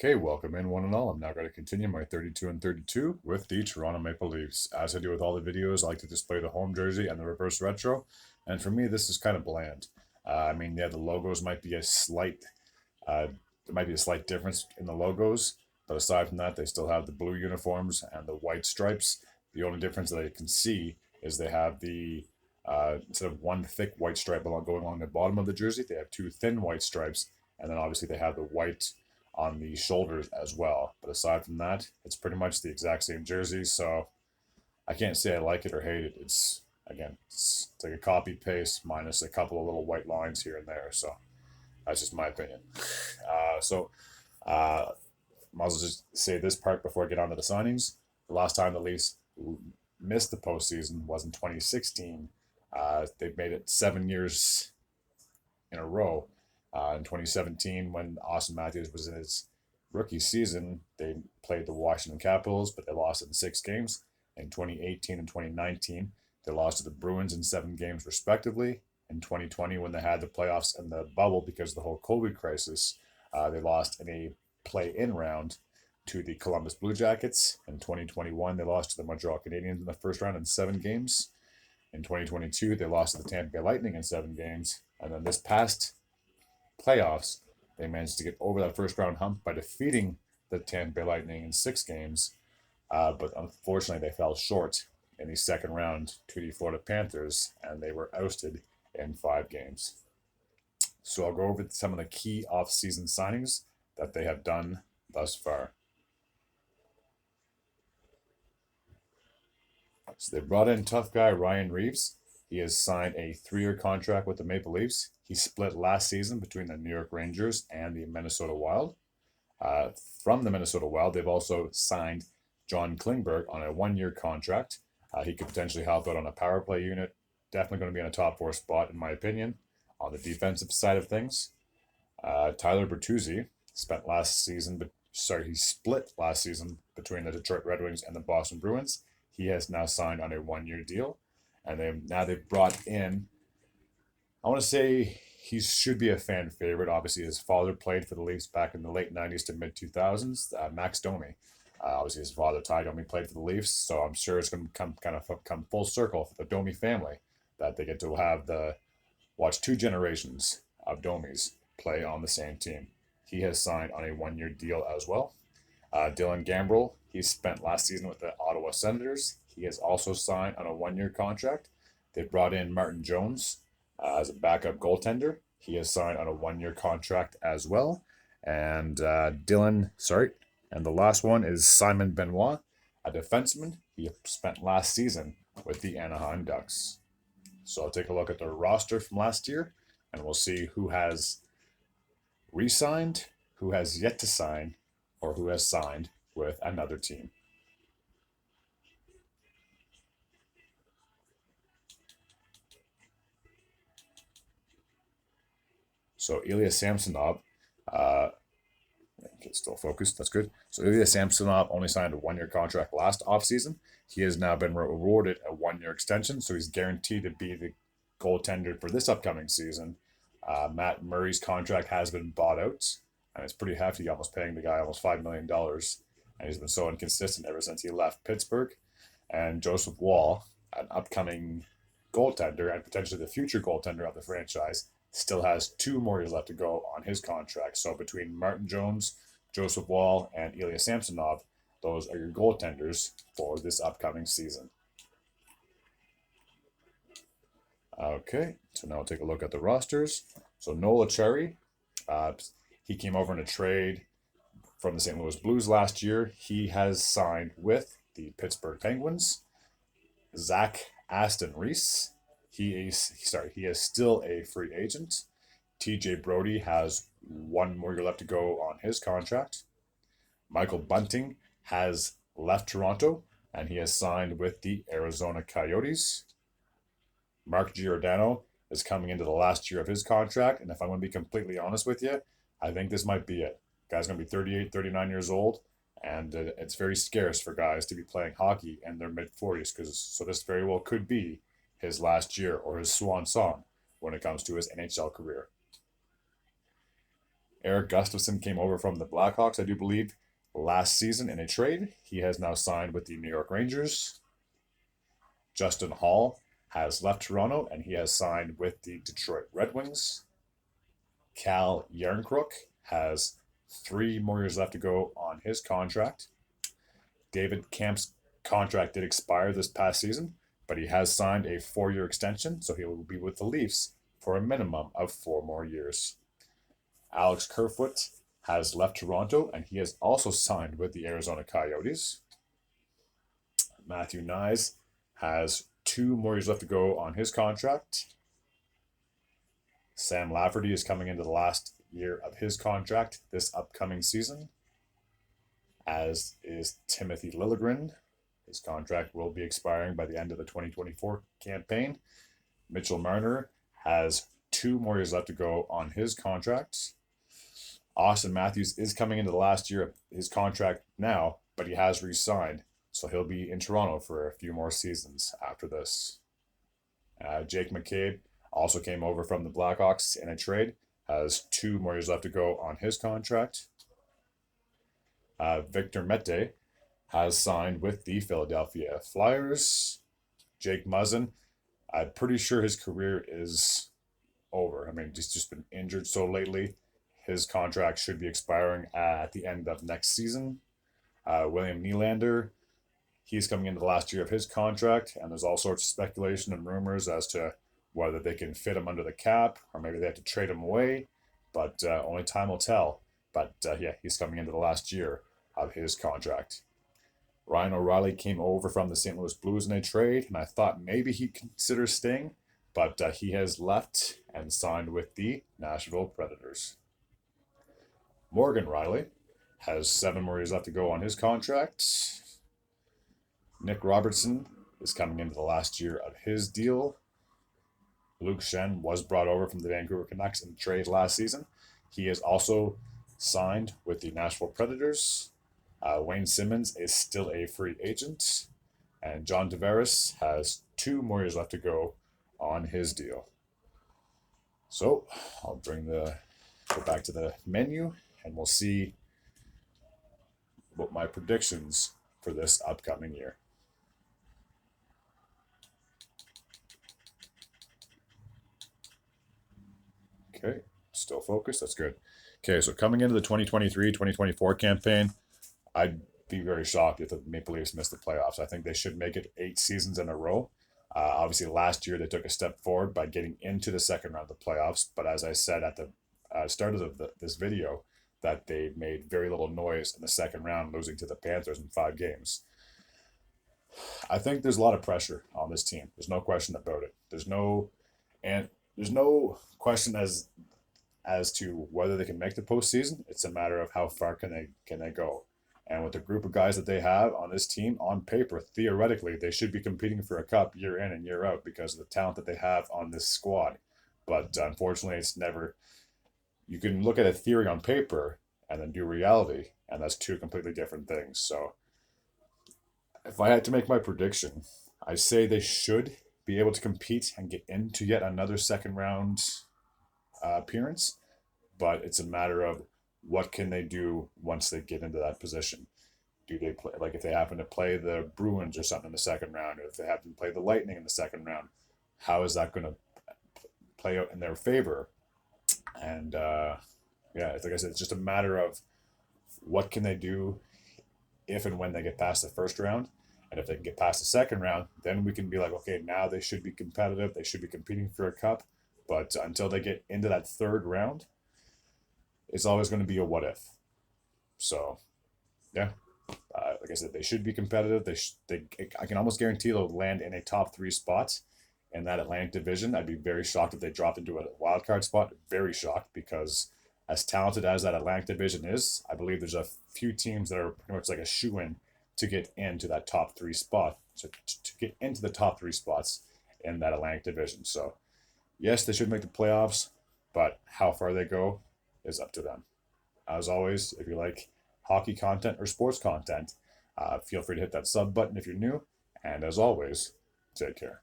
Okay, welcome in one and all. I'm now going to continue my 32 and 32 with the Toronto Maple Leafs. As I do with all the videos, I like to display the home jersey and the reverse retro. And for me, this is kind of bland. Yeah, the logos might be a slight, uh, there might be a slight difference in the logos, but aside from that, they still have the blue uniforms and the white stripes. The only difference that I can see is they have instead of one thick white stripe going along the bottom of the jersey, they have two thin white stripes, and then obviously they have the white on the shoulders as well. But aside from that, it's pretty much the exact same jersey. So I can't say I like it or hate it. It's like a copy paste minus a couple of little white lines here and there. So that's just my opinion. So might as well just say this part before I get on to the signings. The last time the Leafs missed the postseason was in 2016. They've made it 7 years in a row. In 2017, when Austin Matthews was in his rookie season, they played the Washington Capitals, but they lost in 6 games. In 2018 and 2019, they lost to the Bruins in 7 games, respectively. In 2020, when they had the playoffs and the bubble because of the whole COVID crisis, they lost in a play-in round to the Columbus Blue Jackets. In 2021, they lost to the Montreal Canadiens in the first round in 7 games. In 2022, they lost to the Tampa Bay Lightning in 7 games. And then this past playoffs, they managed to get over that first round hump by defeating the Tampa Bay Lightning in 6 games. But unfortunately, they fell short in the second round to the Florida Panthers, and they were ousted in 5 games. So I'll go over some of the key off-season signings that they have done thus far. So they brought in tough guy Ryan Reeves. He has signed a 3-year contract with the Maple Leafs. He split last season between the New York Rangers and the Minnesota Wild. From the Minnesota Wild, they've also signed John Klingberg on a 1-year contract. He could potentially help out on a power play unit. Definitely going to be in a top 4 spot, in my opinion, on the defensive side of things. Tyler Bertuzzi he split last season between the Detroit Red Wings and the Boston Bruins. He has now signed on a 1-year deal, and they've brought in. I want to say he should be a fan favorite. Obviously, his father played for the Leafs back in the late '90s to mid 2000s. Max Domi. Obviously, his father Ty Domi played for the Leafs, so I'm sure it's going to come full circle for the Domi family that they get to watch 2 generations of Domis play on the same team. He has signed on a 1-year deal as well. Dylan Gambrell, he spent last season with the Ottawa Senators. He has also signed on a 1-year contract. They brought in Martin Jones as a backup goaltender. He has signed on a 1-year contract as well. And and the last one is Simon Benoit, a defenseman. He spent last season with the Anaheim Ducks. So I'll take a look at the roster from last year, and we'll see who has re-signed, who has yet to sign, or who has signed with another team. So Ilya Samsonov, okay, still focused. That's good. So Ilya Samsonov only signed a 1-year contract last offseason. He has now been awarded a 1-year extension, so he's guaranteed to be the goaltender for this upcoming season. Matt Murray's contract has been bought out, and it's pretty hefty, almost paying the guy almost $5 million. And he's been so inconsistent ever since he left Pittsburgh. And Joseph Wall, an upcoming goaltender and potentially the future goaltender of the franchise, still has 2 more years left to go on his contract. So between Martin Jones, Joseph Wall, and Ilya Samsonov, those are your goaltenders for this upcoming season. Okay, so now we'll take a look at the rosters. So Noel Acciari, he came over in a trade from the St. Louis Blues last year. He has signed with the Pittsburgh Penguins. Zach Aston Reese, he is still a free agent. TJ Brody has 1 more year left to go on his contract. Michael Bunting has left Toronto, and he has signed with the Arizona Coyotes. Mark Giordano is coming into the last year of his contract, and if I'm going to be completely honest with you, I think this might be it. Guy's going to be 38, 39 years old, and it's very scarce for guys to be playing hockey in their mid-40s, so this very well could be his last year or his swan song when it comes to his NHL career. Eric Gustafson came over from the Blackhawks, I do believe, last season in a trade. He has now signed with the New York Rangers. Justin Hall has left Toronto and he has signed with the Detroit Red Wings. Cal Yarncrook has 3 more years left to go on his contract. David Kamp's contract did expire this past season, but he has signed a 4-year extension, so he will be with the Leafs for a minimum of 4 more years. Alex Kerfoot has left Toronto, and he has also signed with the Arizona Coyotes. Matthew Nyes has 2 more years left to go on his contract. Sam Lafferty is coming into the last year of his contract this upcoming season, as is Timothy Liljegren. His contract will be expiring by the end of the 2024 campaign. Mitchell Marner has 2 more years left to go on his contract. Austin Matthews is coming into the last year of his contract now, but he has re-signed, so he'll be in Toronto for a few more seasons after this. Jake McCabe also came over from the Blackhawks in a trade, has 2 more years left to go on his contract. Victor Mete has signed with the Philadelphia Flyers. Jake Muzzin, I'm pretty sure his career is over. I mean, he's just been injured so lately. His contract should be expiring at the end of next season. William Nylander, he's coming into the last year of his contract, and there's all sorts of speculation and rumors as to whether they can fit him under the cap or maybe they have to trade him away, but only time will tell. But yeah, he's coming into the last year of his contract. Ryan O'Reilly came over from the St. Louis Blues in a trade, and I thought maybe he'd consider staying, but he has left and signed with the Nashville Predators. Morgan Riley has 7 more years left to go on his contract. Nick Robertson is coming into the last year of his deal. Luke Shen was brought over from the Vancouver Canucks in trade last season. He is also signed with the Nashville Predators. Wayne Simmons is still a free agent. And John Tavares has 2 more years left to go on his deal. So I'll go back to the menu and we'll see what my predictions for this upcoming year. Okay, still focused. That's good. Okay, so coming into the 2023-2024 campaign, I'd be very shocked if the Maple Leafs missed the playoffs. I think they should make it 8 seasons in a row. Obviously, last year they took a step forward by getting into the second round of the playoffs. But as I said at the start of this video, that they made very little noise in the second round, losing to the Panthers in 5 games. I think there's a lot of pressure on this team. There's no question about it. There's no question as to whether they can make the postseason. It's a matter of how far can they go. And with the group of guys that they have on this team, on paper, theoretically, they should be competing for a cup year in and year out because of the talent that they have on this squad. But unfortunately, it's never. You can look at a theory on paper and then do reality, and that's 2 completely different things. So if I had to make my prediction, I say they should be able to compete and get into yet another second round appearance, but it's a matter of what can they do once they get into that position. Do they play, like if they happen to play the Bruins or something in the second round, or if they happen to play the Lightning in the second round, how is that going to play out in their favor? And yeah, like I said, it's just a matter of what can they do if and when they get past the first round. And if they can get past the second round, then we can be like, okay, now they should be competitive. They should be competing for a cup. But until they get into that third round, it's always going to be a what if. So, yeah, like I said, they should be competitive. I can almost guarantee they'll land in a top 3 spot in that Atlantic division. I'd be very shocked if they dropped into a wild card spot. Very shocked, because as talented as that Atlantic division is, I believe there's a few teams that are pretty much like a shoe-in to get into that top 3 spot. So to get into the top 3 spots in that Atlantic division. So yes, they should make the playoffs, but how far they go is up to them. As always, if you like hockey content or sports content, feel free to hit that sub button if you're new. And as always, take care.